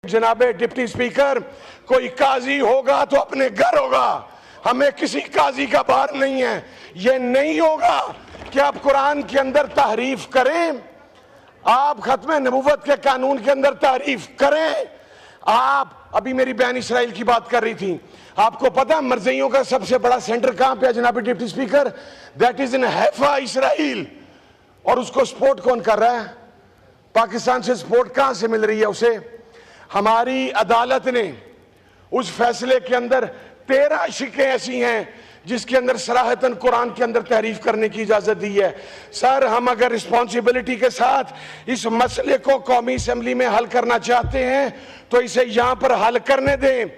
जनाबे deputy speaker, कोई काजी होगा तो अपने घर होगा, हमें किसी काजी का बार नहीं है। ये नहीं होगा कि आप कुरान के अंदर तारीफ करें, आप खत्म नबूवत के कानून के अंदर तारीफ करें। आप अभी मेरी बहन इसराइल की बात कर रही थी, आपको पता मरज़इयों का सबसे बड़ा सेंटर कहां पे है जनाब deputy speaker? That is in Haifa, Israel. और उसको सपोर्ट कौन कर रहा है? पाकिस्तान से सपोर्ट कहां से मिल रही है उसे? हमारी अदालत ने उस फैसले के अंदर 13 शिकें ऐसी हैं जिसके अंदर सराहतन कुरान के अंदर तहरीफ करने की इजाजत दी है। सर, हम अगर रिस्पॉन्सिबिलिटी के साथ इस मसले को कौमी असेंबली में हल करना चाहते हैं तो इसे यहां पर हल करने दें,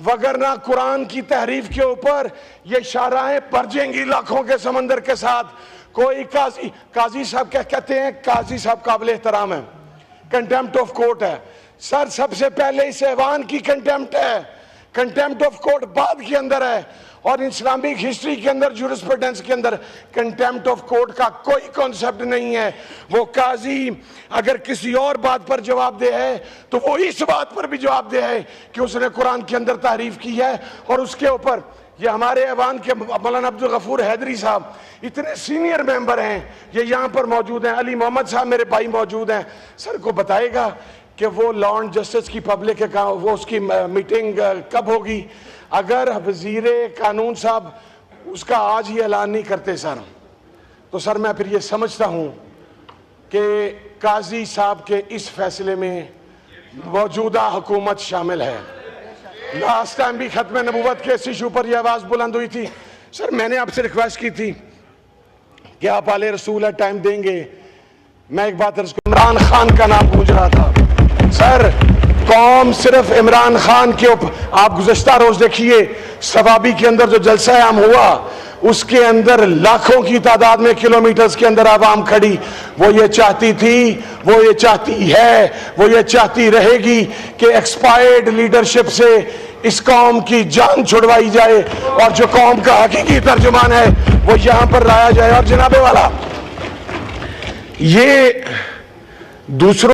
वगरना कुरान की तहरीफ के ऊपर ये शाहराहें परजेंगी लाखों के समंदर के साथ। कोई काजी साहब क्या कहते हैं? काजी साहब काबिल एहतराम है, कंटेम्प्ट ऑफ कोर्ट है। सर, सबसे पहले इस ऐवान की कंटेम्प्ट है, कंटेम्प्ट ऑफ कोर्ट बाद के अंदर है। और इस्लामिक हिस्ट्री के अंदर, जूरिस्प्रूडेंस के अंदर कंटेम्प्ट ऑफ कोर्ट का कोई कॉन्सेप्ट नहीं है। वो काजी अगर किसी और बात पर जवाब दे है तो वो इस बात पर भी जवाब दे है कि उसने कुरान के अंदर तारीफ की है। और उसके ऊपर ये हमारे ऐवान के मौलाना अब्दुल गफूर हैदरी साहब इतने सीनियर मेंबर हैं, ये यहाँ पर मौजूद हैं, अली मोहम्मद साहब मेरे भाई मौजूद हैं। सर को बताएगा कि वो लॉ एंड जस्टिस की पब्लिक है, वो उसकी मीटिंग कब होगी? अगर वजीरे कानून साहब उसका आज ही ऐलान नहीं करते सर, तो सर मैं फिर ये समझता हूँ कि काजी साहब के इस फैसले में मौजूदा हुकूमत शामिल है। लास्ट टाइम भी खत्म नबूवत के इस इशू पर यह आवाज़ बुलंद हुई थी। सर, मैंने आपसे रिक्वेस्ट की थी कि आप आले रसूल है, टाइम देंगे। मैं एक बात इमरान खान का नाम पूछ रहा था। सर, कौम सिर्फ इमरान खान के ऊपर, आप गुज़श्ता रोज देखिए सवाबी के अंदर जो जलसा आम हुआ उसके अंदर लाखों की तादाद में किलोमीटर्स के अंदर आवाम खड़ी। वो ये चाहती थी, वो ये चाहती है, वो ये चाहती रहेगी कि एक्सपायर्ड लीडरशिप से इस कौम की जान छुड़वाई जाए और जो कौम का हकीकी तर्जुमान है वो यहां पर लाया जाए। और जनाबे वाला, ये दूसरों